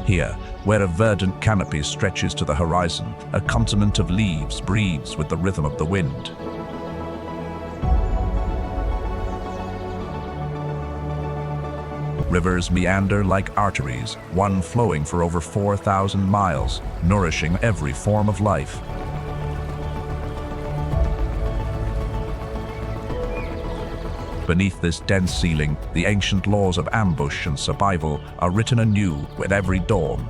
Here, where a verdant canopy stretches to the horizon, a continent of leaves breathes with the rhythm of the wind. Rivers meander like arteries, one flowing for over 4,000 miles, nourishing every form of life. Beneath this dense ceiling, the ancient laws of ambush and survival are written anew with every dawn.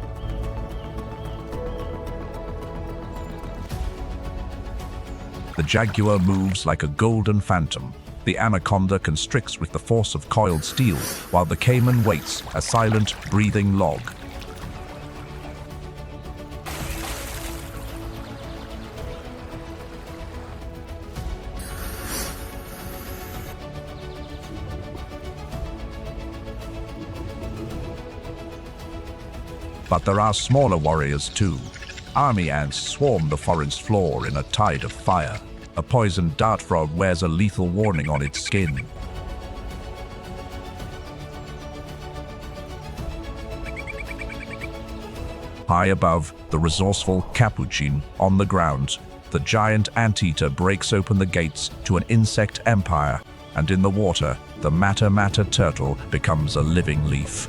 The jaguar moves like a golden phantom. The anaconda constricts with the force of coiled steel, while the caiman waits, a silent, breathing log. But there are smaller warriors too. Army ants swarm the forest floor in a tide of fire. A poisoned dart frog wears a lethal warning on its skin. High above, the resourceful capuchin on the ground, the giant anteater breaks open the gates to an insect empire, and in the water, the mata turtle becomes a living leaf.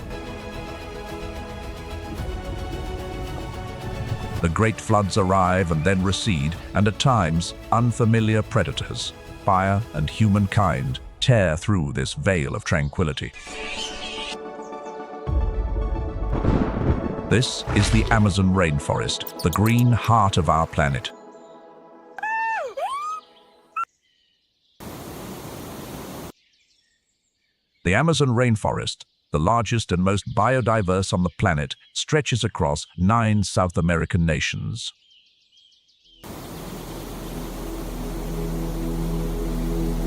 The great floods arrive and then recede, and at times, unfamiliar predators, fire and humankind, tear through this veil of tranquility. This is the Amazon rainforest, the green heart of our planet. The Amazon rainforest, the largest and most biodiverse on the planet, stretches across 9 South American nations.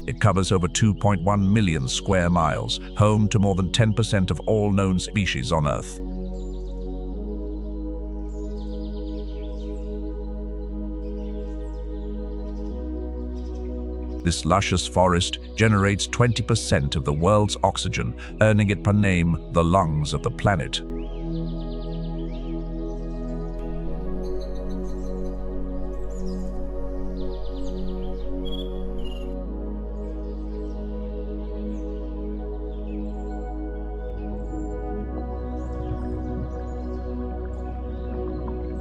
It covers over 2.1 million square miles, home to more than 10% of all known species on Earth. This luscious forest generates 20% of the world's oxygen, earning it the name the lungs of the planet.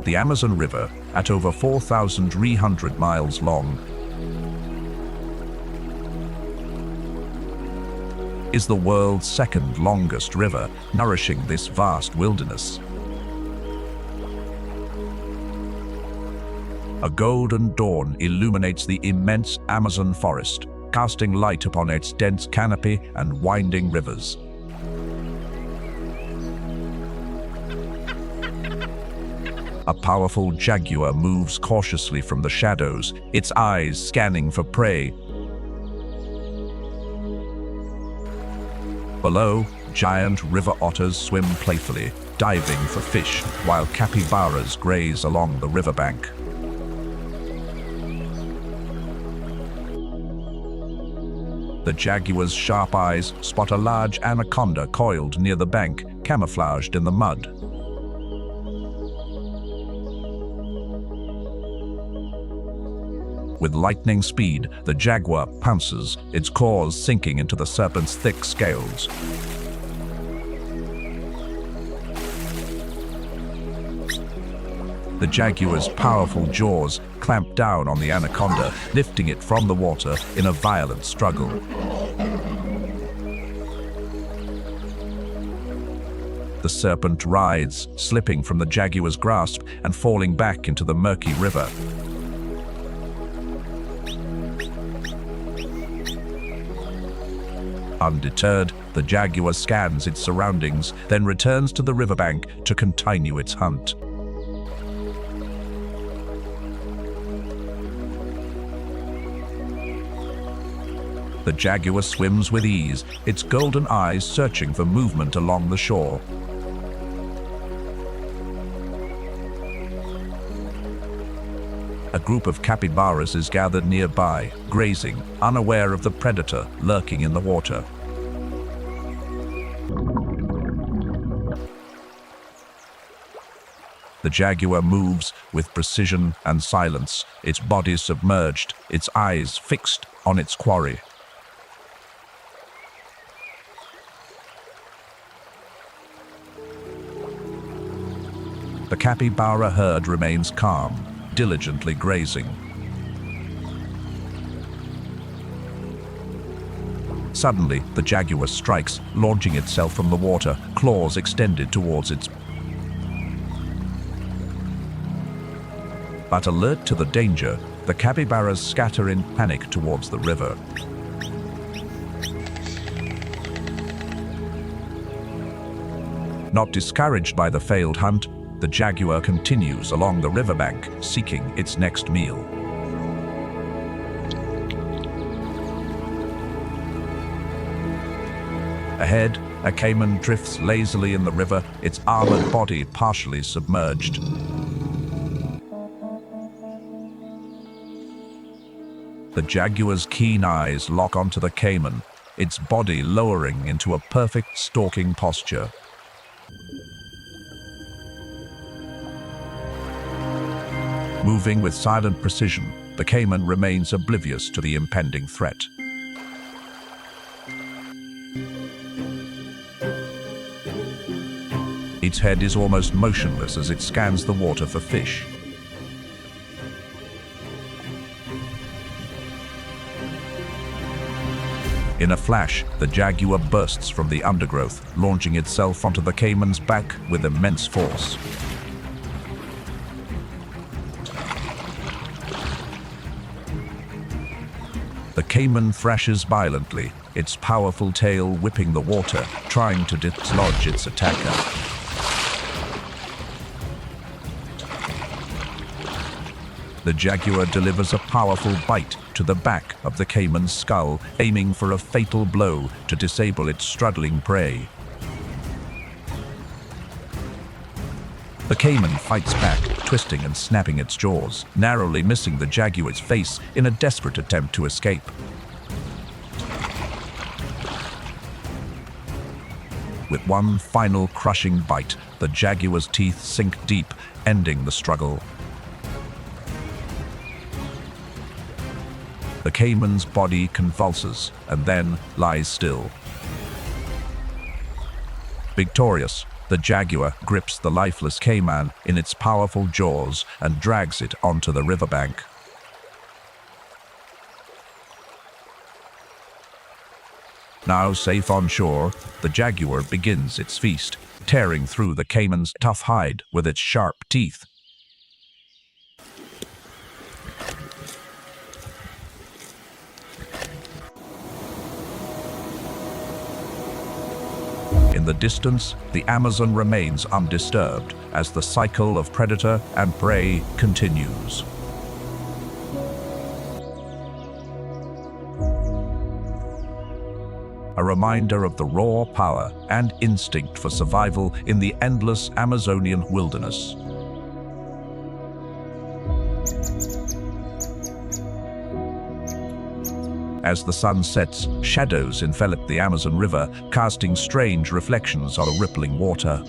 The Amazon River, at over 4,300 miles long, is the world's second longest river, nourishing this vast wilderness. A golden dawn illuminates the immense Amazon forest, casting light upon its dense canopy and winding rivers. A powerful jaguar moves cautiously from the shadows, its eyes scanning for prey. Below, giant river otters swim playfully, diving for fish, while capybaras graze along the riverbank. The jaguar's sharp eyes spot a large anaconda coiled near the bank, camouflaged in the mud. With lightning speed, the jaguar pounces, its claws sinking into the serpent's thick scales. The jaguar's powerful jaws clamp down on the anaconda, lifting it from the water in a violent struggle. The serpent writhes, slipping from the jaguar's grasp and falling back into the murky river. Undeterred, the jaguar scans its surroundings, then returns to the riverbank to continue its hunt. The jaguar swims with ease, its golden eyes searching for movement along the shore. A group of capybaras is gathered nearby, grazing, unaware of the predator lurking in the water. The jaguar moves with precision and silence, its body submerged, its eyes fixed on its quarry. The capybara herd remains calm, diligently grazing. Suddenly, the jaguar strikes, launching itself from the water, claws extended towards its. But alert to the danger, the capybaras scatter in panic towards the river. Not discouraged by the failed hunt, the jaguar continues along the riverbank, seeking its next meal. Ahead, a caiman drifts lazily in the river, its armored body partially submerged. The jaguar's keen eyes lock onto the caiman, its body lowering into a perfect stalking posture. Moving with silent precision, the caiman remains oblivious to the impending threat. Its head is almost motionless as it scans the water for fish. In a flash, the jaguar bursts from the undergrowth, launching itself onto the caiman's back with immense force. The caiman thrashes violently, its powerful tail whipping the water, trying to dislodge its attacker. The jaguar delivers a powerful bite to the back of the caiman's skull, aiming for a fatal blow to disable its struggling prey. The caiman fights back, twisting and snapping its jaws, narrowly missing the jaguar's face in a desperate attempt to escape. With one final crushing bite, the jaguar's teeth sink deep, ending the struggle. The caiman's body convulses and then lies still. Victorious, the jaguar grips the lifeless caiman in its powerful jaws and drags it onto the riverbank. Now safe on shore, the jaguar begins its feast, tearing through the caiman's tough hide with its sharp teeth. In the distance, the Amazon remains undisturbed as the cycle of predator and prey continues. A reminder of the raw power and instinct for survival in the endless Amazonian wilderness. As the sun sets, shadows envelop the Amazon River, casting strange reflections on the rippling water.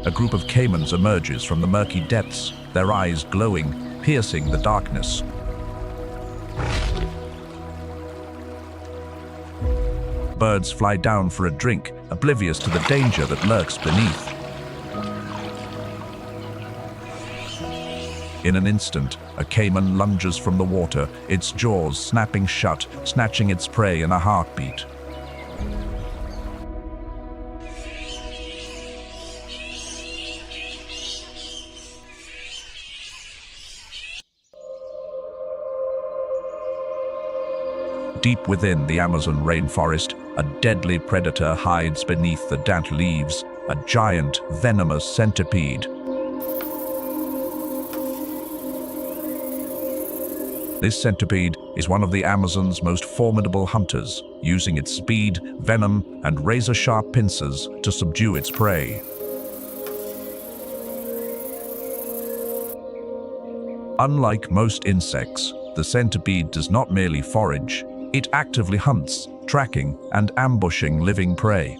A group of caimans emerges from the murky depths, their eyes glowing, piercing the darkness. Birds fly down for a drink, oblivious to the danger that lurks beneath. In an instant, a caiman lunges from the water, its jaws snapping shut, snatching its prey in a heartbeat. Deep within the Amazon rainforest, a deadly predator hides beneath the damp leaves, a giant, venomous centipede. This centipede is one of the Amazon's most formidable hunters, using its speed, venom, and razor-sharp pincers to subdue its prey. Unlike most insects, the centipede does not merely forage, It actively hunts, tracking, and ambushing living prey.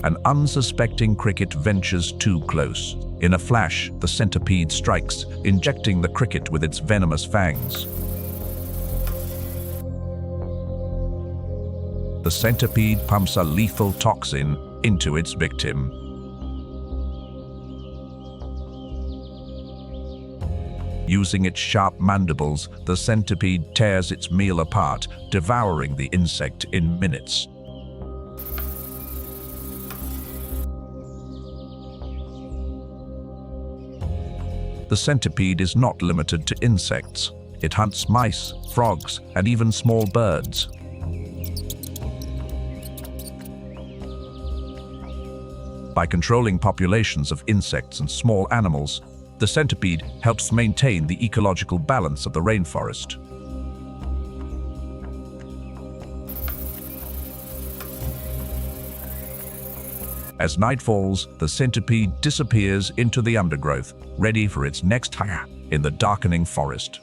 An unsuspecting cricket ventures too close. In a flash, the centipede strikes, injecting the cricket with its venomous fangs. The centipede pumps a lethal toxin into its victim. Using its sharp mandibles, the centipede tears its meal apart, devouring the insect in minutes. The centipede is not limited to insects. It hunts mice, frogs, and even small birds. By controlling populations of insects and small animals, the centipede helps maintain the ecological balance of the rainforest. As night falls, the centipede disappears into the undergrowth, ready for its next hunt in the darkening forest.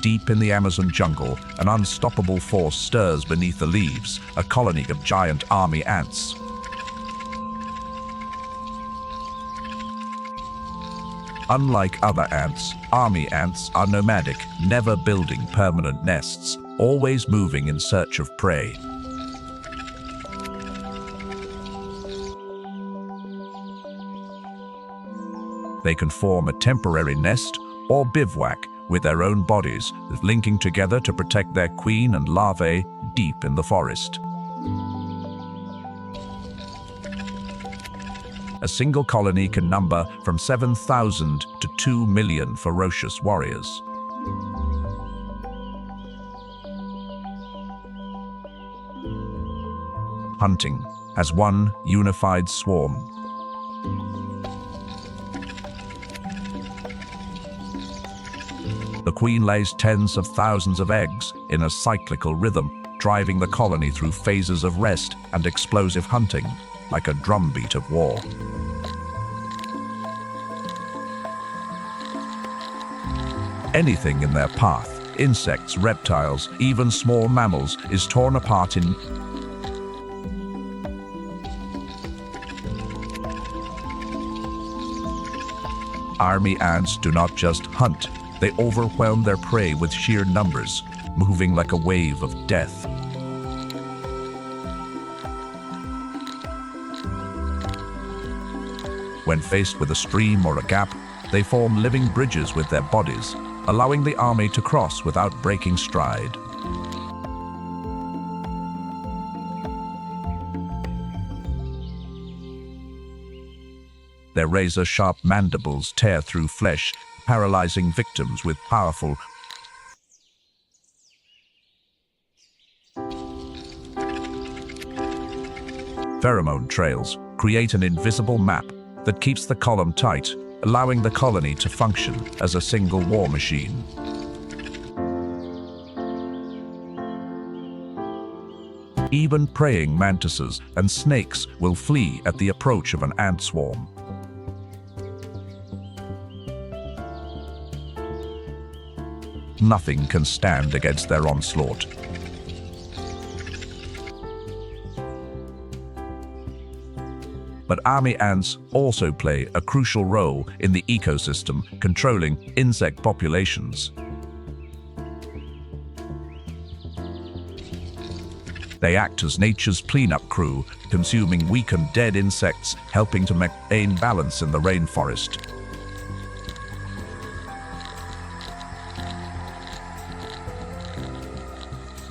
Deep in the Amazon jungle, an unstoppable force stirs beneath the leaves, a colony of giant army ants. Unlike other ants, army ants are nomadic, never building permanent nests, always moving in search of prey. They can form a temporary nest or bivouac with their own bodies, linking together to protect their queen and larvae deep in the forest. A single colony can number from 7,000 to 2 million ferocious warriors. Hunting as one unified swarm. The queen lays tens of thousands of eggs in a cyclical rhythm, driving the colony through phases of rest and explosive hunting, like a drumbeat of war. Anything in their path, insects, reptiles, even small mammals, is torn apart in Army ants do not just hunt, they overwhelm their prey with sheer numbers, moving like a wave of death. When faced with a stream or a gap, they form living bridges with their bodies, allowing the army to cross without breaking stride. Their razor-sharp mandibles tear through flesh, paralyzing victims with powerful pheromone trails create an invisible map that keeps the column tight, allowing the colony to function as a single war machine. Even praying mantises and snakes will flee at the approach of an ant swarm. Nothing can stand against their onslaught. But army ants also play a crucial role in the ecosystem, controlling insect populations. They act as nature's cleanup crew, consuming weakened dead insects, helping to maintain balance in the rainforest.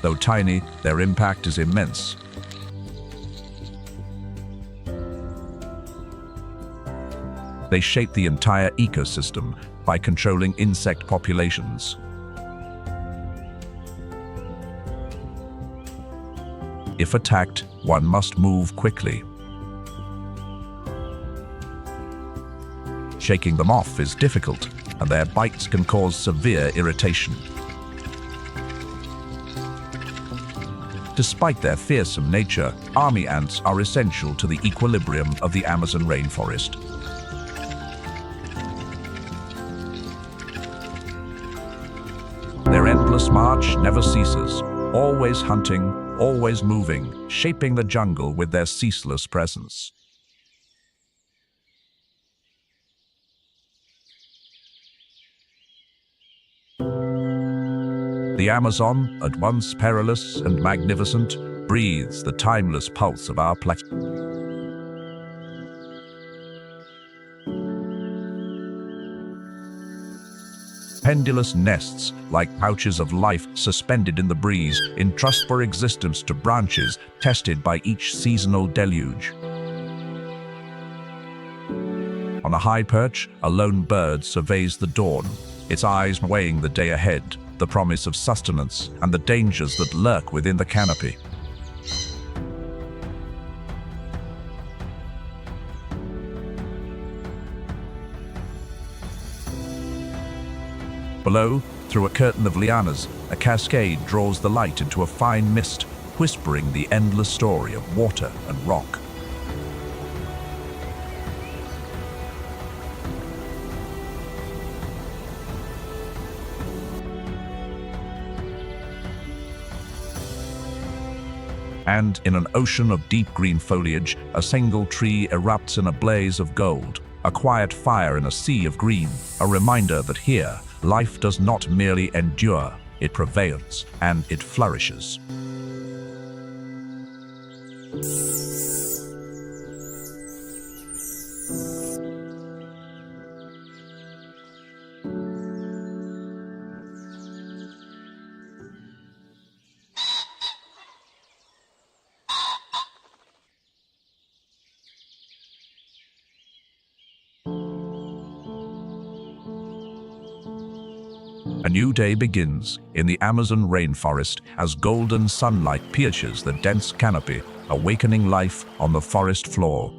Though tiny, their impact is immense. They shape the entire ecosystem by controlling insect populations. If attacked, one must move quickly. Shaking them off is difficult, and their bites can cause severe irritation. Despite their fearsome nature, army ants are essential to the equilibrium of the Amazon rainforest. Their endless march never ceases, always hunting, always moving, shaping the jungle with their ceaseless presence. The Amazon, at once perilous and magnificent, breathes the timeless pulse of our planet. Pendulous nests, like pouches of life suspended in the breeze, entrust for existence to branches tested by each seasonal deluge. On a high perch, a lone bird surveys the dawn, its eyes weighing the day ahead, the promise of sustenance, and the dangers that lurk within the canopy. Below, through a curtain of lianas, a cascade draws the light into a fine mist, whispering the endless story of water and rock. And in an ocean of deep green foliage, a single tree erupts in a blaze of gold, a quiet fire in a sea of green, a reminder that here, life does not merely endure, it prevails and it flourishes. A new day begins in the Amazon rainforest as golden sunlight pierces the dense canopy, awakening life on the forest floor.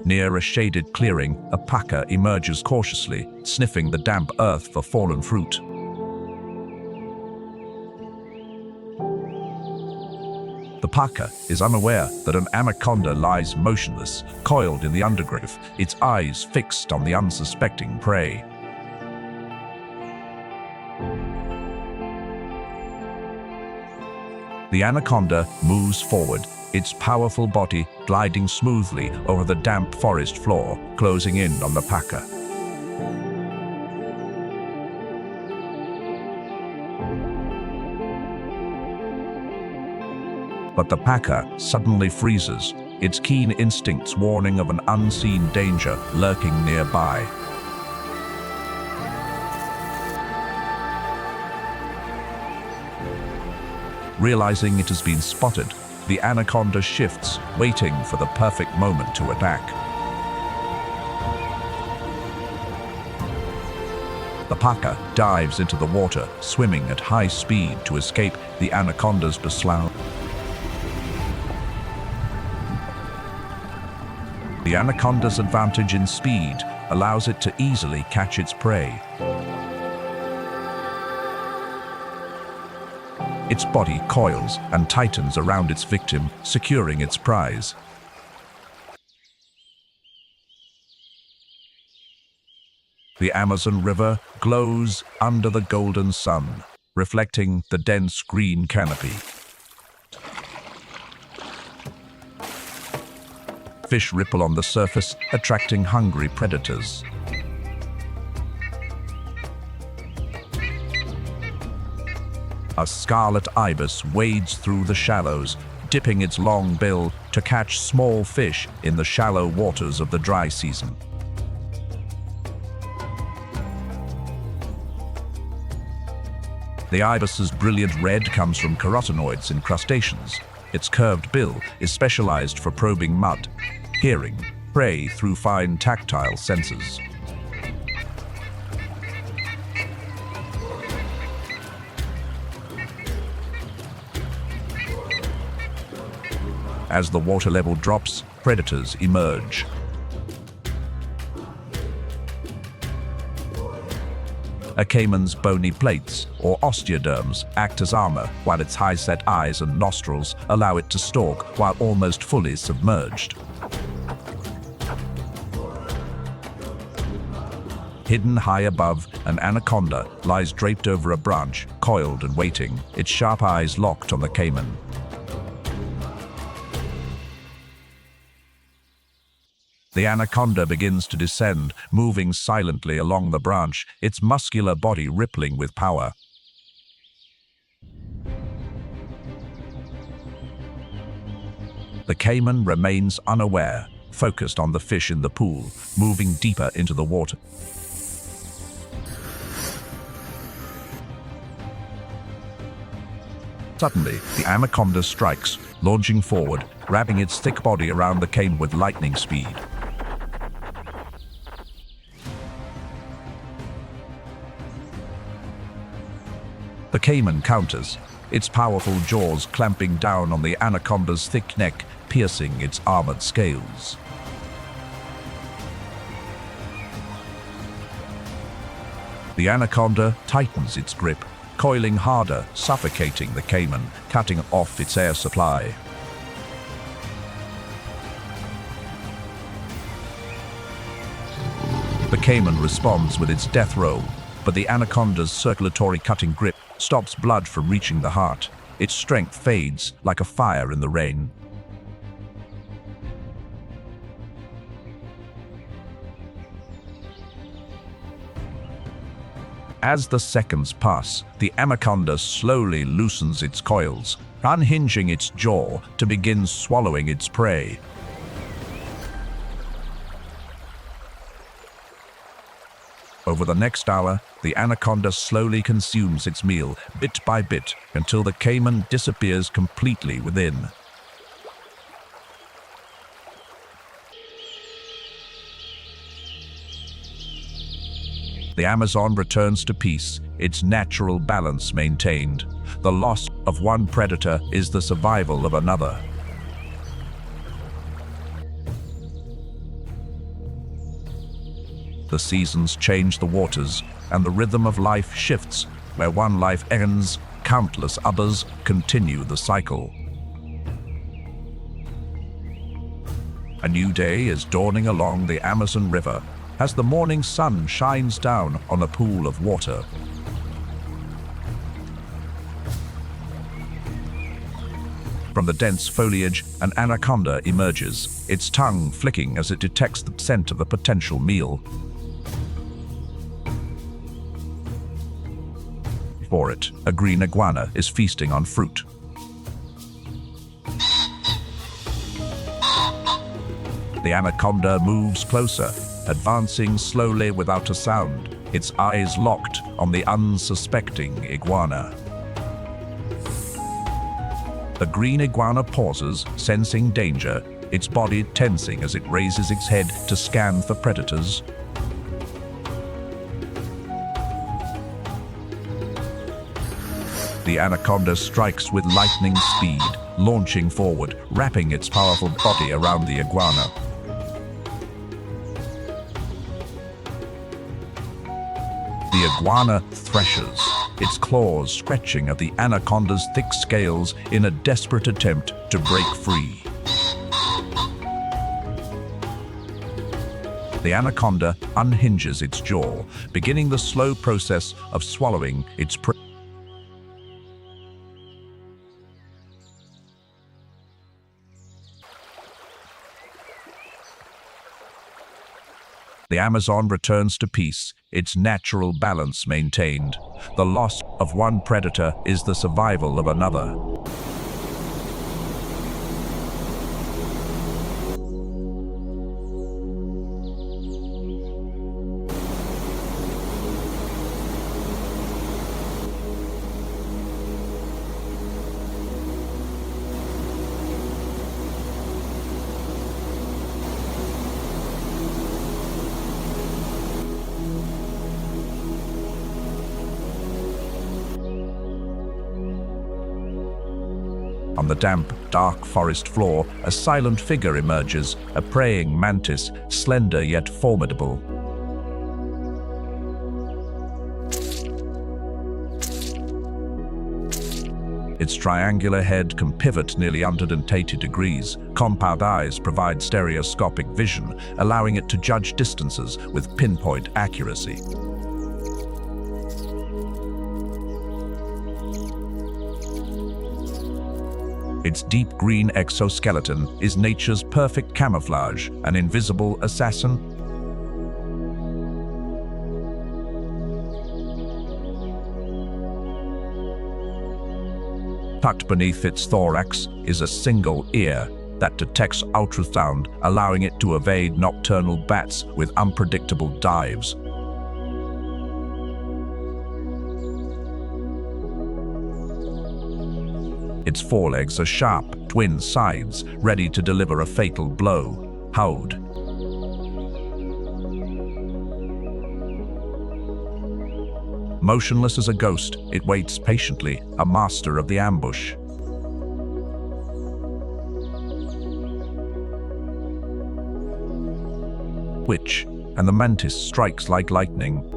Near a shaded clearing, a paca emerges cautiously, sniffing the damp earth for fallen fruit. The paca is unaware that an anaconda lies motionless, coiled in the undergrowth, its eyes fixed on the unsuspecting prey. The anaconda moves forward, its powerful body gliding smoothly over the damp forest floor, closing in on the paca. But the paca suddenly freezes, its keen instincts warning of an unseen danger lurking nearby. Realizing it has been spotted, the anaconda shifts, waiting for the perfect moment to attack. The paca dives into the water, swimming at high speed to escape the anaconda's pursuit. The anaconda's advantage in speed allows it to easily catch its prey. Its body coils and tightens around its victim, securing its prize. The Amazon River glows under the golden sun, reflecting the dense green canopy. Fish ripple on the surface, attracting hungry predators. A scarlet ibis wades through the shallows, dipping its long bill to catch small fish in the shallow waters of the dry season. The ibis's brilliant red comes from carotenoids in crustaceans. Its curved bill is specialized for probing mud, hearing prey through fine tactile sensors. As the water level drops, predators emerge. A caiman's bony plates, or osteoderms, act as armor, while its high-set eyes and nostrils allow it to stalk while almost fully submerged. Hidden high above, an anaconda lies draped over a branch, coiled and waiting, its sharp eyes locked on the caiman. The anaconda begins to descend, moving silently along the branch, its muscular body rippling with power. The caiman remains unaware, focused on the fish in the pool, moving deeper into the water. Suddenly, the anaconda strikes, launching forward, wrapping its thick body around the caiman with lightning speed. The caiman counters, its powerful jaws clamping down on the anaconda's thick neck, piercing its armored scales. The anaconda tightens its grip, coiling harder, suffocating the caiman, cutting off its air supply. The caiman responds with its death roll, but the anaconda's circulatory cutting grip stops blood from reaching the heart. Its strength fades like a fire in the rain. As the seconds pass, the anaconda slowly loosens its coils, unhinging its jaw to begin swallowing its prey. Over the next hour, the anaconda slowly consumes its meal, bit by bit, until the caiman disappears completely within. The Amazon returns to peace, its natural balance maintained. The loss of one predator is the survival of another. The seasons change the waters, and the rhythm of life shifts. Where one life ends, countless others continue the cycle. A new day is dawning along the Amazon River as the morning sun shines down on a pool of water. From the dense foliage, an anaconda emerges, its tongue flicking as it detects the scent of a potential meal. Before it, a green iguana is feasting on fruit. The anaconda moves closer, advancing slowly without a sound, its eyes locked on the unsuspecting iguana. The green iguana pauses, sensing danger, its body tensing as it raises its head to scan for predators. The anaconda strikes with lightning speed, launching forward, wrapping its powerful body around the iguana. The iguana threshes, its claws scratching at the anaconda's thick scales in a desperate attempt to break free. The anaconda unhinges its jaw, beginning the slow process of swallowing its prey. The Amazon returns to peace, its natural balance maintained. The loss of one predator is the survival of another. On the damp, dark forest floor, a silent figure emerges, a praying mantis, slender yet formidable. Its triangular head can pivot nearly 180 degrees. Compound eyes provide stereoscopic vision, allowing it to judge distances with pinpoint accuracy. Its deep green exoskeleton is nature's perfect camouflage, an invisible assassin. Tucked beneath its thorax is a single ear that detects ultrasound, allowing it to evade nocturnal bats with unpredictable dives. Its forelegs are sharp, twin sides, ready to deliver a fatal blow. Howd. Motionless as a ghost, it waits patiently, a master of the ambush. Twitch, and the mantis strikes like lightning.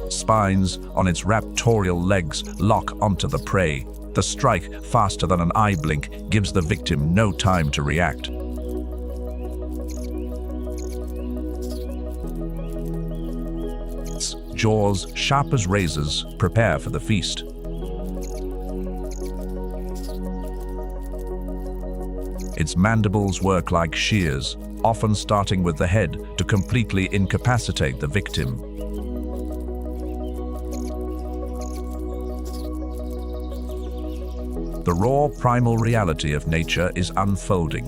Spines on its raptorial legs lock onto the prey. The strike, faster than an eye blink, gives the victim no time to react. Its jaws, sharp as razors, prepare for the feast. Its mandibles work like shears, often starting with the head to completely incapacitate the victim. The raw, primal reality of nature is unfolding.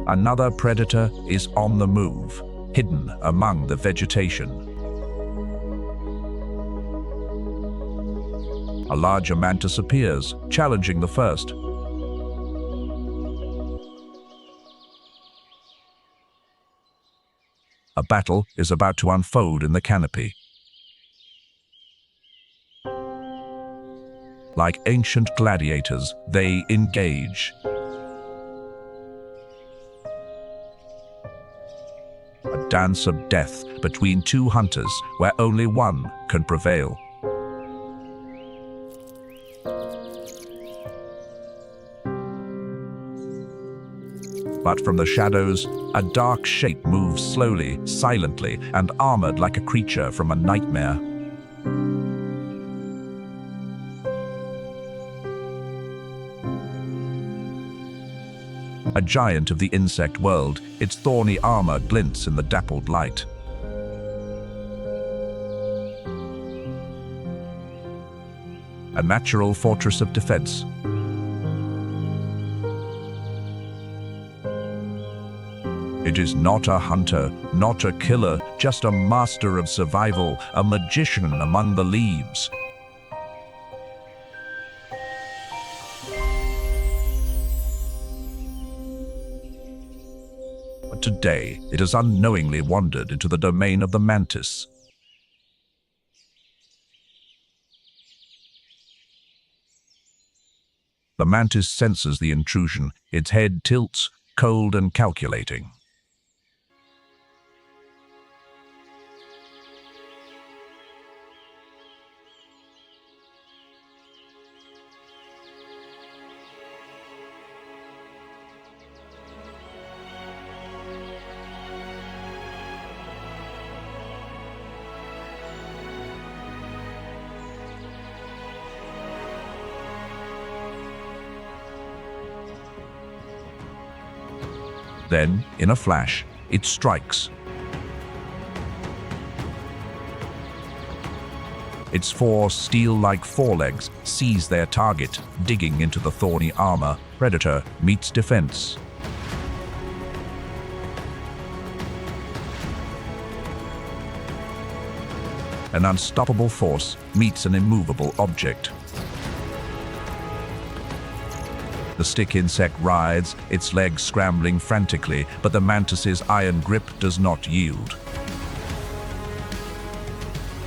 Another predator is on the move, hidden among the vegetation. A larger mantis appears, challenging the first. A battle is about to unfold in the canopy. Like ancient gladiators, they engage. A dance of death between two hunters where only one can prevail. But from the shadows, a dark shape moves slowly, silently, and armored like a creature from a nightmare. A giant of the insect world, its thorny armor glints in the dappled light. A natural fortress of defense. It is not a hunter, not a killer, just a master of survival, a magician among the leaves. But today, it has unknowingly wandered into the domain of the mantis. The mantis senses the intrusion, its head tilts, cold and calculating. Then, in a flash, it strikes. Its four steel-like forelegs seize their target, digging into the thorny armor. Predator meets defense. An unstoppable force meets an immovable object. The stick insect writhes, its legs scrambling frantically, but the mantis's iron grip does not yield.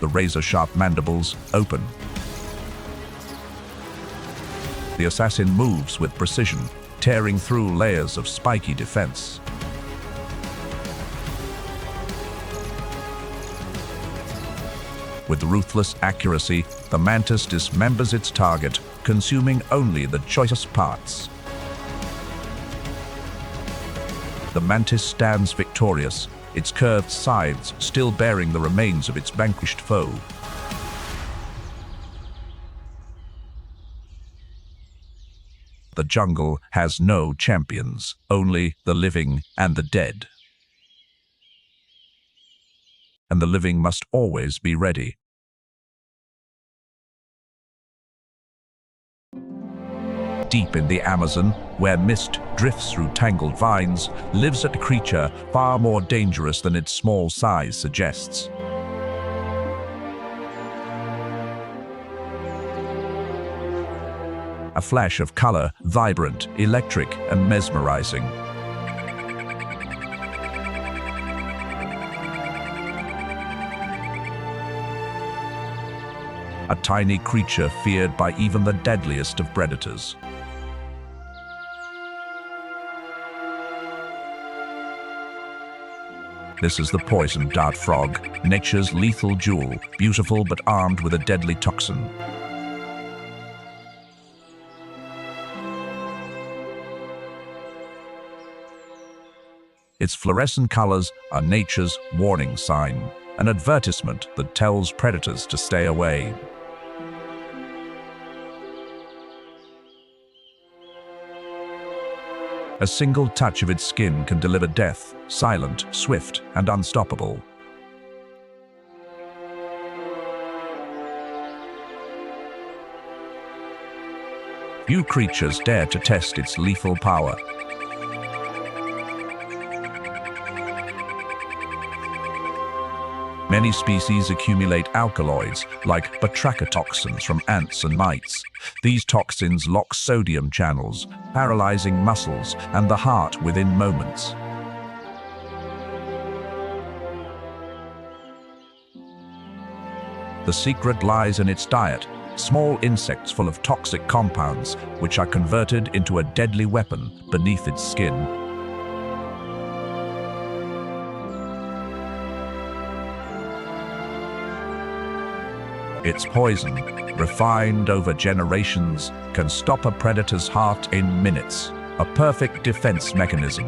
The razor-sharp mandibles open. The assassin moves with precision, tearing through layers of spiky defense. With ruthless accuracy, the mantis dismembers its target, consuming only the choicest parts. The mantis stands victorious, its curved sides still bearing the remains of its vanquished foe. The jungle has no champions, only the living and the dead. And the living must always be ready. Deep in the Amazon, where mist drifts through tangled vines, lives a creature far more dangerous than its small size suggests. A flash of color, vibrant, electric, and mesmerizing. A tiny creature feared by even the deadliest of predators. This is the poison dart frog, nature's lethal jewel, beautiful but armed with a deadly toxin. Its fluorescent colors are nature's warning sign, an advertisement that tells predators to stay away. A single touch of its skin can deliver death, silent, swift, and unstoppable. Few creatures dare to test its lethal power. Many species accumulate alkaloids, like batrachotoxins from ants and mites. These toxins lock sodium channels, paralyzing muscles and the heart within moments. The secret lies in its diet, small insects full of toxic compounds, which are converted into a deadly weapon beneath its skin. Its poison, refined over generations, can stop a predator's heart in minutes, a perfect defense mechanism.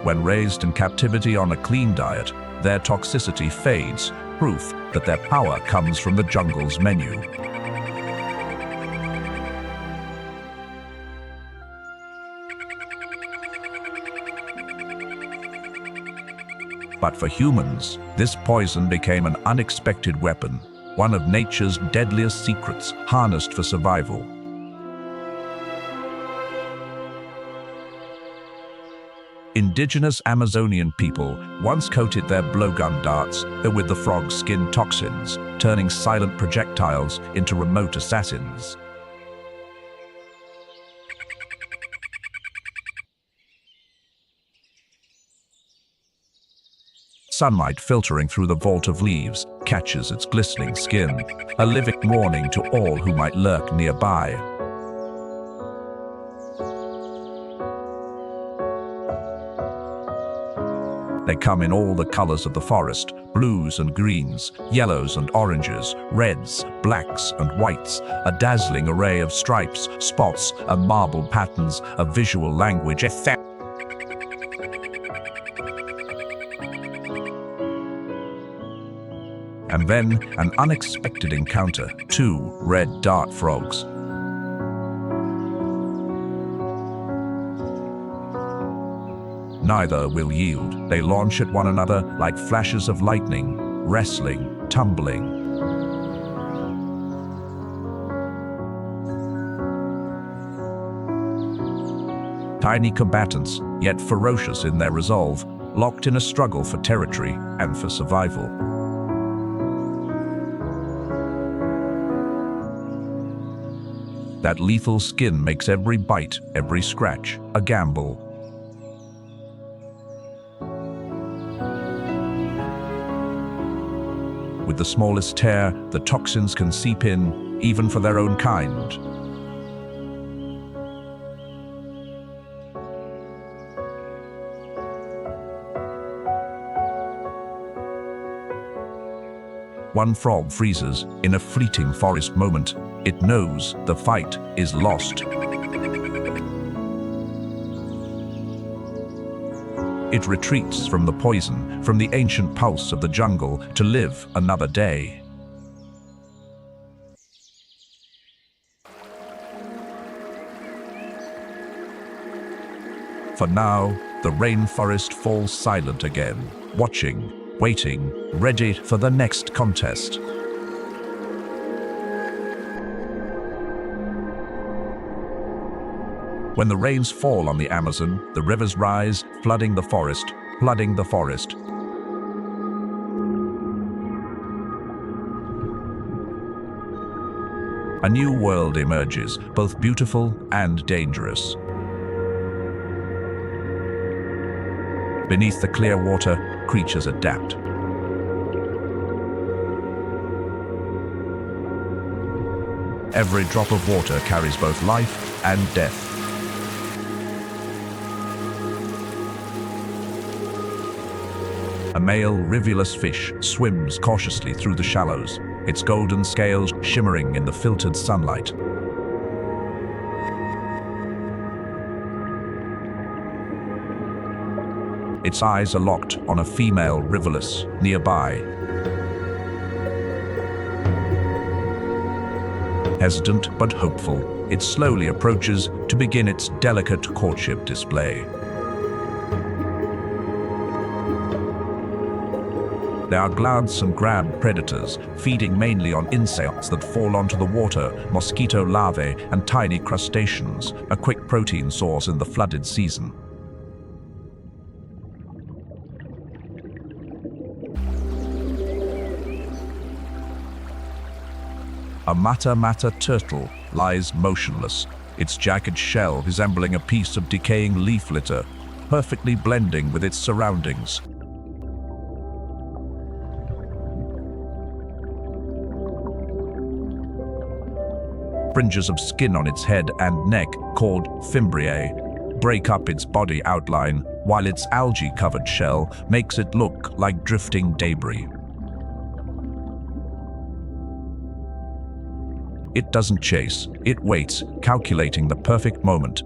When raised in captivity on a clean diet, their toxicity fades, proof that their power comes from the jungle's menu. But for humans, this poison became an unexpected weapon, one of nature's deadliest secrets, harnessed for survival. Indigenous Amazonian people once coated their blowgun darts with the frog's skin toxins, turning silent projectiles into remote assassins. Sunlight filtering through the vault of leaves catches its glistening skin, a living warning to all who might lurk nearby. They come in all the colors of the forest, blues and greens, yellows and oranges, reds, blacks and whites, a dazzling array of stripes, spots, and marble patterns, a visual language. And then, an unexpected encounter, 2 red dart frogs. Neither will yield. They launch at one another like flashes of lightning, wrestling, tumbling. Tiny combatants, yet ferocious in their resolve, locked in a struggle for territory and for survival. That lethal skin makes every bite, every scratch, a gamble. With the smallest tear, the toxins can seep in, even for their own kind. One frog freezes in a fleeting forest moment. It knows the fight is lost. It retreats from the poison, from the ancient pulse of the jungle, to live another day. For now, the rainforest falls silent again, watching, waiting, ready for the next contest. When the rains fall on the Amazon, the rivers rise, flooding the forest, flooding the forest. A new world emerges, both beautiful and dangerous. Beneath the clear water, creatures adapt. Every drop of water carries both life and death. A male rivulous fish swims cautiously through the shallows, its golden scales shimmering in the filtered sunlight. Its eyes are locked on a female rivulus nearby. Hesitant but hopeful, it slowly approaches to begin its delicate courtship display. They are gladsome crab predators, feeding mainly on insects that fall onto the water, mosquito larvae, and tiny crustaceans, a quick protein source in the flooded season. A mata-mata turtle lies motionless, its jagged shell resembling a piece of decaying leaf litter, perfectly blending with its surroundings. Fringes of skin on its head and neck, called fimbriae, break up its body outline, while its algae-covered shell makes it look like drifting debris. It doesn't chase, it waits, calculating the perfect moment.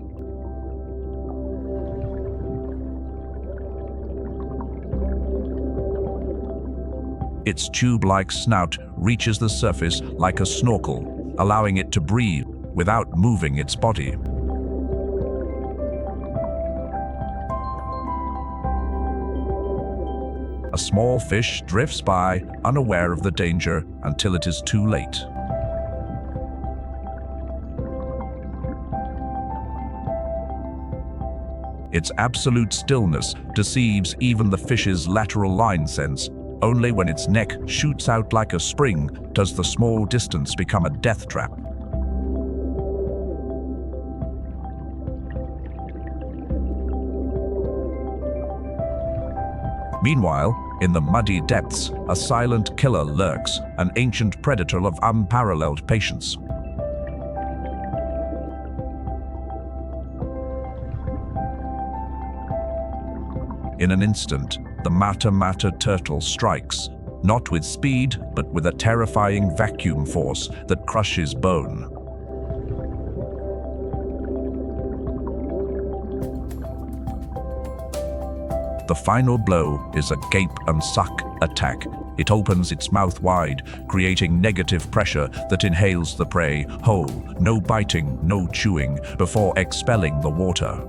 Its tube-like snout reaches the surface like a snorkel, allowing it to breathe without moving its body. A small fish drifts by, unaware of the danger, until it is too late. Its absolute stillness deceives even the fish's lateral line sense. Only when its neck shoots out like a spring does the small distance become a death trap. Meanwhile, in the muddy depths, a silent killer lurks, an ancient predator of unparalleled patience. In an instant, the mata-mata turtle strikes, not with speed, but with a terrifying vacuum force that crushes bone. The final blow is a gape-and-suck attack. It opens its mouth wide, creating negative pressure that inhales the prey whole, no biting, no chewing, before expelling the water.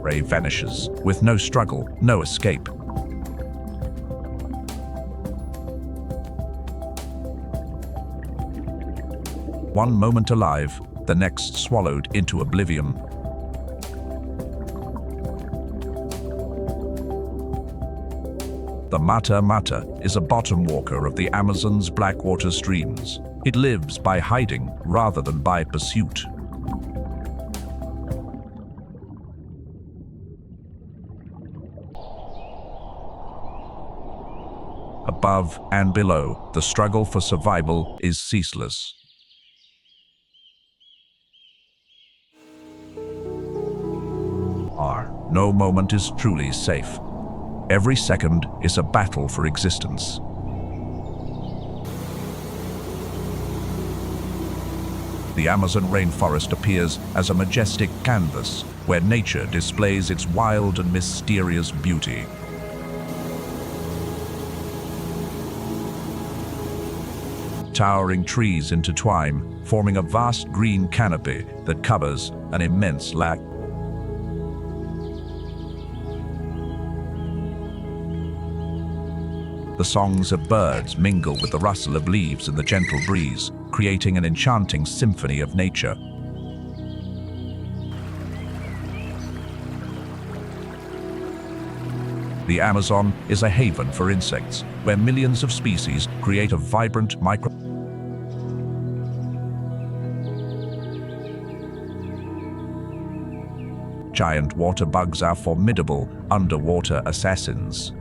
Prey vanishes, with no struggle, no escape. One moment alive, the next swallowed into oblivion. The mata-mata is a bottom walker of the Amazon's blackwater streams. It lives by hiding rather than by pursuit. Above and below, the struggle for survival is ceaseless. No moment is truly safe. Every second is a battle for existence. The Amazon rainforest appears as a majestic canvas where nature displays its wild and mysterious beauty. Towering trees intertwine, forming a vast green canopy that covers an immense lake. The songs of birds mingle with the rustle of leaves in the gentle breeze, creating an enchanting symphony of nature. The Amazon is a haven for insects, where millions of species create a vibrant Giant water bugs are formidable underwater assassins.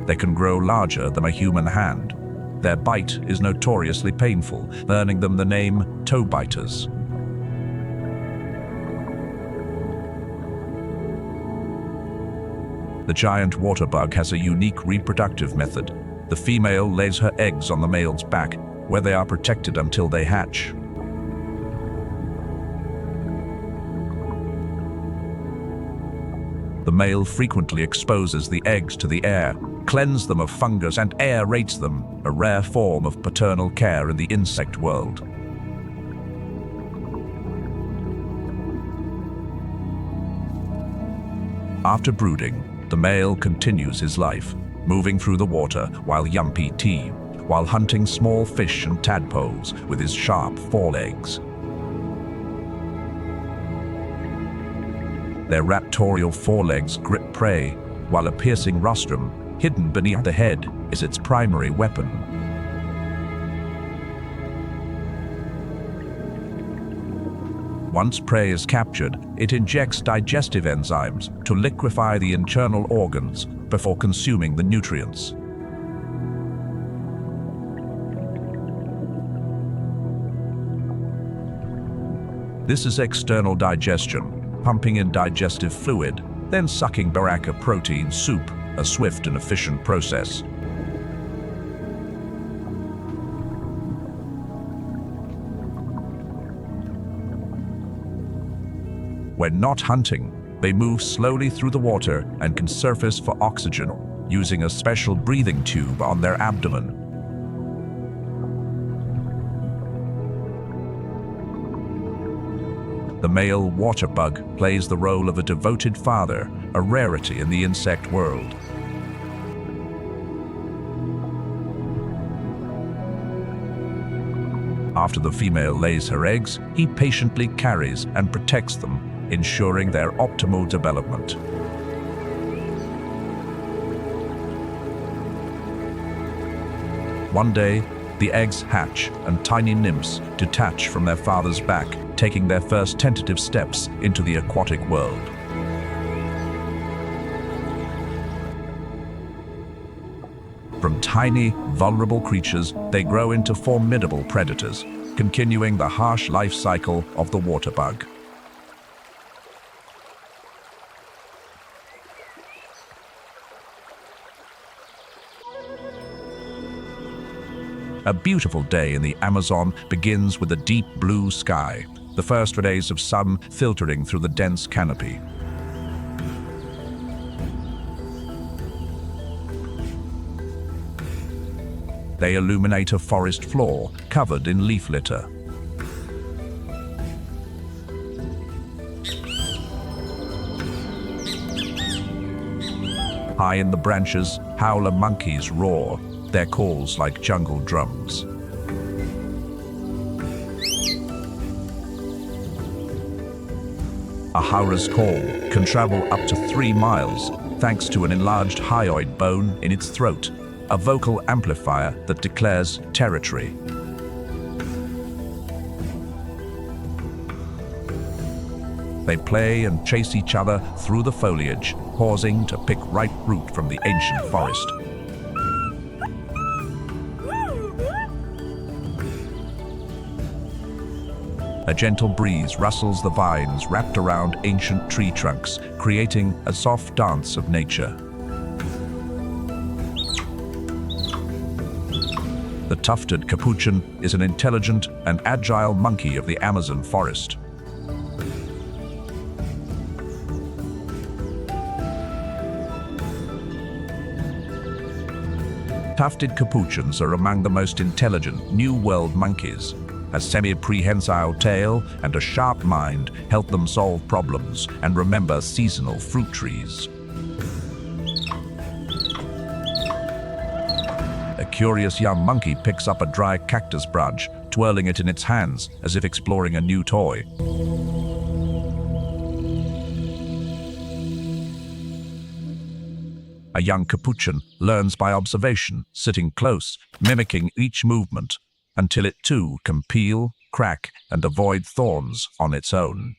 They can grow larger than a human hand. Their bite is notoriously painful, earning them the name toe biters. The giant water bug has a unique reproductive method. The female lays her eggs on the male's back, where they are protected until they hatch. The male frequently exposes the eggs to the air, cleanses them of fungus and aerates them, a rare form of paternal care in the insect world. After brooding, the male continues his life, moving through the water while hunting small fish and tadpoles with his sharp forelegs. Their raptorial forelegs grip prey, while a piercing rostrum, hidden beneath the head, is its primary weapon. Once prey is captured, it injects digestive enzymes to liquefy the internal organs before consuming the nutrients. This is external digestion, pumping in digestive fluid, then sucking baraka protein soup, a swift and efficient process. When not hunting, they move slowly through the water and can surface for oxygen, using a special breathing tube on their abdomen. The male water bug plays the role of a devoted father, a rarity in the insect world. After the female lays her eggs, he patiently carries and protects them, ensuring their optimal development. One day, the eggs hatch and tiny nymphs detach from their father's back, taking their first tentative steps into the aquatic world. From tiny, vulnerable creatures, they grow into formidable predators, continuing the harsh life cycle of the water bug. A beautiful day in the Amazon begins with a deep blue sky, the first rays of sun filtering through the dense canopy. They illuminate a forest floor covered in leaf litter. High in the branches, howler monkeys roar, their calls like jungle drums. A howler's call can travel up to 3 miles thanks to an enlarged hyoid bone in its throat, a vocal amplifier that declares territory. They play and chase each other through the foliage, pausing to pick ripe fruit from the ancient forest. A gentle breeze rustles the vines wrapped around ancient tree trunks, creating a soft dance of nature. The tufted capuchin is an intelligent and agile monkey of the Amazon forest. Tufted capuchins are among the most intelligent New World monkeys. A semi-prehensile tail and a sharp mind help them solve problems and remember seasonal fruit trees. A curious young monkey picks up a dry cactus branch, twirling it in its hands as if exploring a new toy. A young capuchin learns by observation, sitting close, mimicking each movement, until it too can peel, crack, and avoid thorns on its own.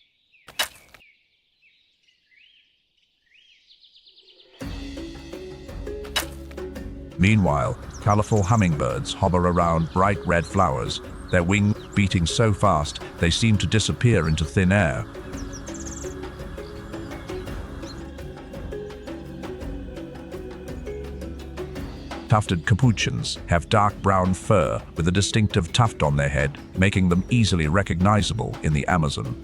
Meanwhile, colorful hummingbirds hover around bright red flowers, their wings beating so fast they seem to disappear into thin air. Tufted capuchins have dark brown fur with a distinctive tuft on their head, making them easily recognizable in the Amazon.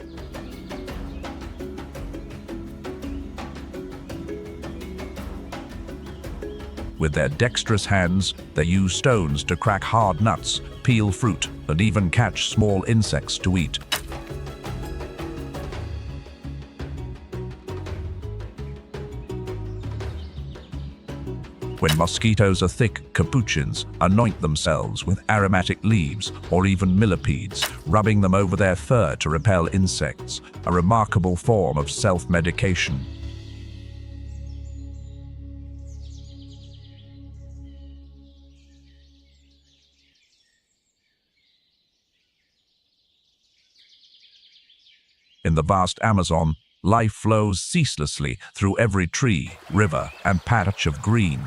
With their dexterous hands, they use stones to crack hard nuts, peel fruit, and even catch small insects to eat. When mosquitoes are thick, capuchins anoint themselves with aromatic leaves or even millipedes, rubbing them over their fur to repel insects, a remarkable form of self-medication. In the vast Amazon, life flows ceaselessly through every tree, river, and patch of green.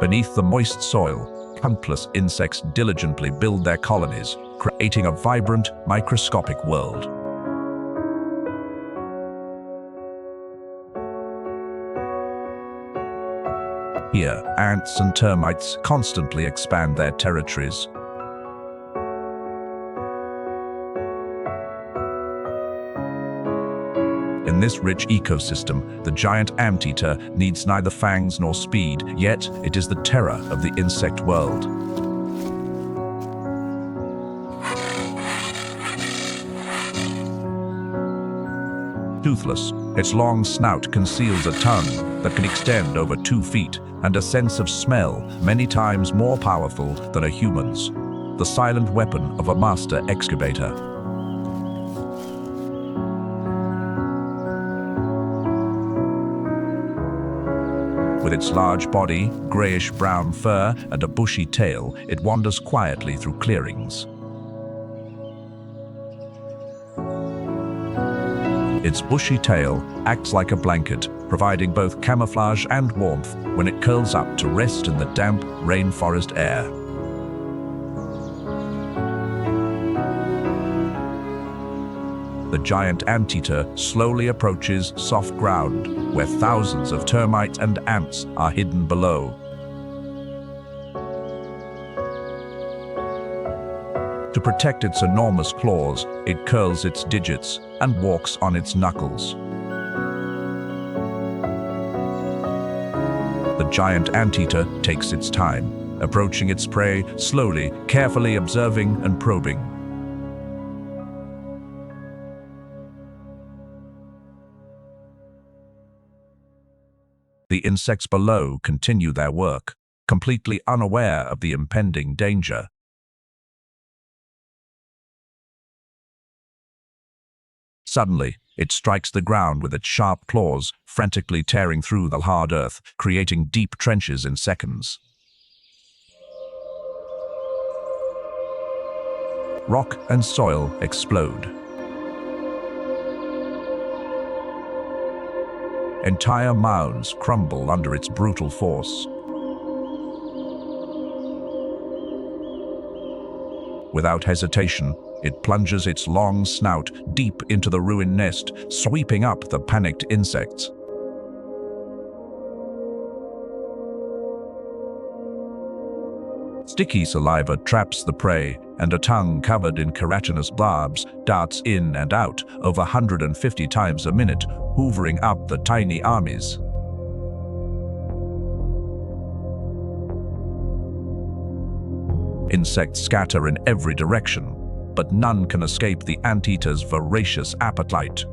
Beneath the moist soil, countless insects diligently build their colonies, creating a vibrant, microscopic world. Here, ants and termites constantly expand their territories. In this rich ecosystem, the giant anteater needs neither fangs nor speed, yet it is the terror of the insect world. Toothless, its long snout conceals a tongue that can extend over 2 feet and a sense of smell many times more powerful than a human's, the silent weapon of a master excavator. With its large body, grayish-brown fur, and a bushy tail, it wanders quietly through clearings. Its bushy tail acts like a blanket, providing both camouflage and warmth when it curls up to rest in the damp rainforest air. The giant anteater slowly approaches soft ground, where thousands of termites and ants are hidden below. To protect its enormous claws, it curls its digits and walks on its knuckles. The giant anteater takes its time, approaching its prey slowly, carefully observing and probing. The insects below continue their work, completely unaware of the impending danger. Suddenly, it strikes the ground with its sharp claws, frantically tearing through the hard earth, creating deep trenches in seconds. Rock and soil explode. Entire mounds crumble under its brutal force. Without hesitation, it plunges its long snout deep into the ruined nest, sweeping up the panicked insects. Sticky saliva traps the prey, and a tongue covered in keratinous barbs darts in and out over 150 times a minute, hoovering up the tiny armies. Insects scatter in every direction, but none can escape the anteater's voracious appetite.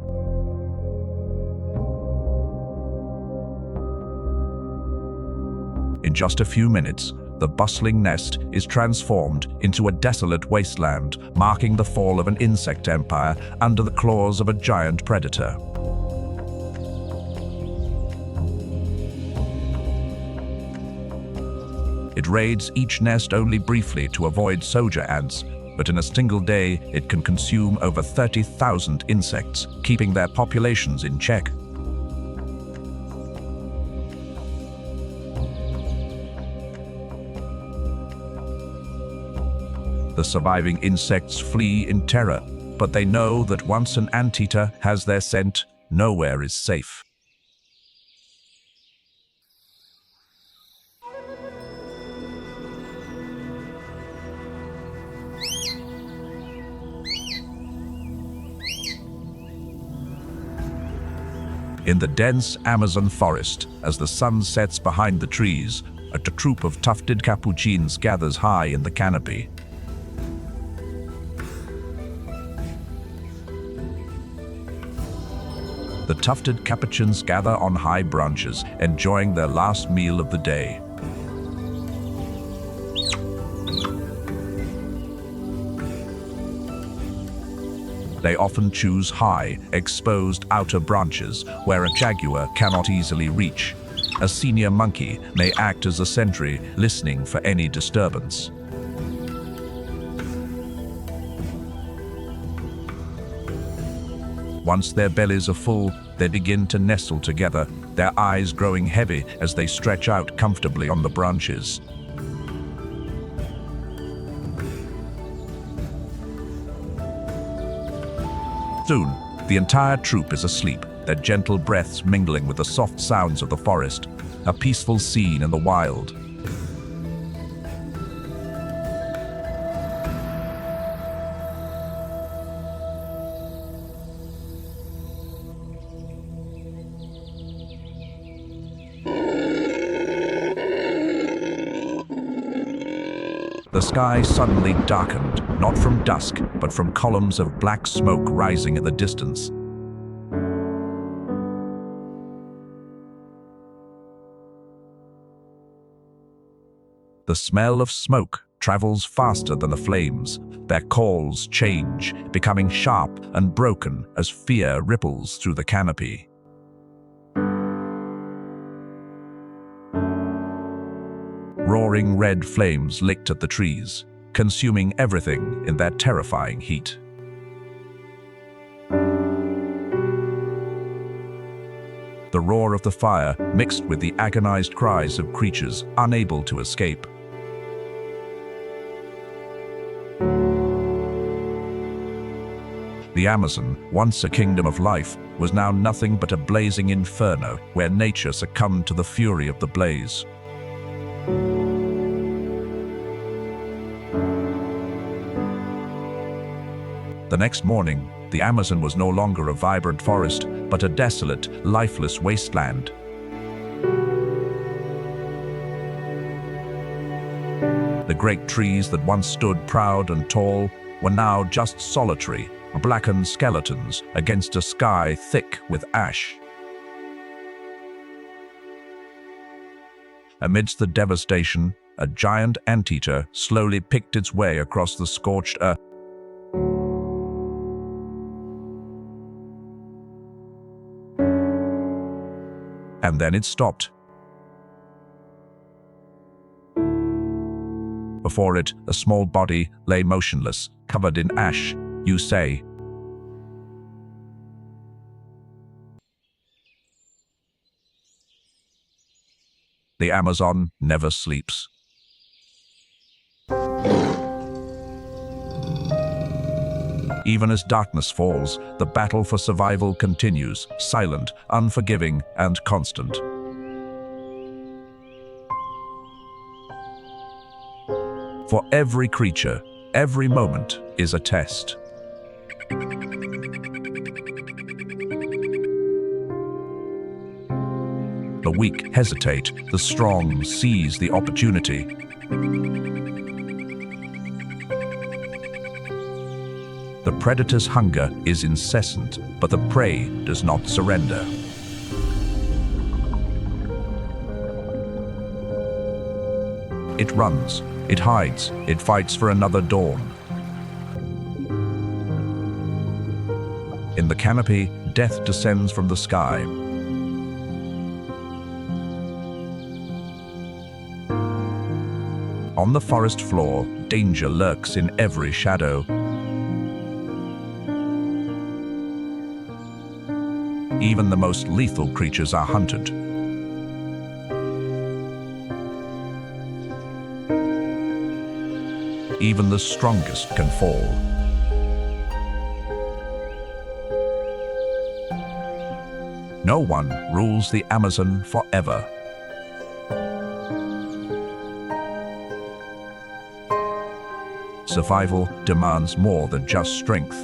In just a few minutes, the bustling nest is transformed into a desolate wasteland, marking the fall of an insect empire under the claws of a giant predator. It raids each nest only briefly to avoid soldier ants, but in a single day it can consume over 30,000 insects, keeping their populations in check. The surviving insects flee in terror, but they know that once an anteater has their scent, nowhere is safe. In the dense Amazon forest, as the sun sets behind the trees, a troop of tufted capuchins gathers high in the canopy. The tufted capuchins gather on high branches, enjoying their last meal of the day. They often choose high, exposed outer branches where a jaguar cannot easily reach. A senior monkey may act as a sentry, listening for any disturbance. Once their bellies are full, they begin to nestle together, their eyes growing heavy as they stretch out comfortably on the branches. Soon, the entire troop is asleep, their gentle breaths mingling with the soft sounds of the forest, a peaceful scene in the wild. The sky suddenly darkened, not from dusk, but from columns of black smoke rising in the distance. The smell of smoke travels faster than the flames. Their calls change, becoming sharp and broken as fear ripples through the canopy. Roaring red flames licked at the trees, consuming everything in their terrifying heat. The roar of the fire mixed with the agonized cries of creatures unable to escape. The Amazon, once a kingdom of life, was now nothing but a blazing inferno where nature succumbed to the fury of the blaze. The next morning, the Amazon was no longer a vibrant forest, but a desolate, lifeless wasteland. The great trees that once stood proud and tall were now just solitary, blackened skeletons against a sky thick with ash. Amidst the devastation, a giant anteater slowly picked its way across the scorched earth. And then it stopped. Before it, a small body lay motionless, covered in ash, you say. The Amazon never sleeps. Even as darkness falls, the battle for survival continues, silent, unforgiving, and constant. For every creature, every moment is a test. The weak hesitate, the strong seize the opportunity. The predator's hunger is incessant, but the prey does not surrender. It runs, it hides, it fights for another dawn. In the canopy, death descends from the sky. On the forest floor, danger lurks in every shadow. Even the most lethal creatures are hunted. Even the strongest can fall. No one rules the Amazon forever. Survival demands more than just strength.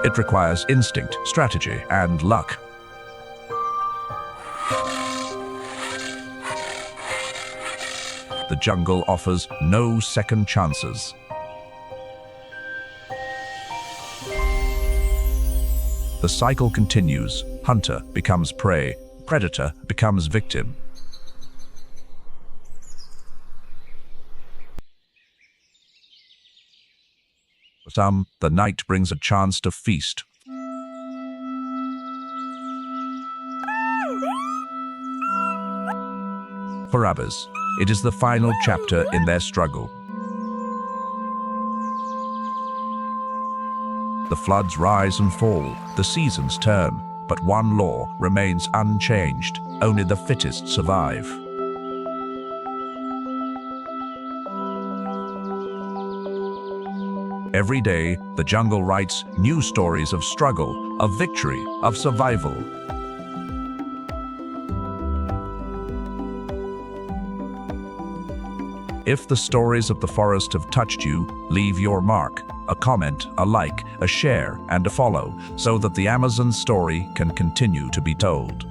It requires instinct, strategy, and luck. The jungle offers no second chances. The cycle continues. Hunter becomes prey. Predator becomes victim. For some, the night brings a chance to feast. For others, it is the final chapter in their struggle. The floods rise and fall, the seasons turn, but one law remains unchanged: only the fittest survive. Every day, the jungle writes new stories of struggle, of victory, of survival. If the stories of the forest have touched you, leave your mark. A comment, a like, a share, and a follow, so that the Amazon story can continue to be told.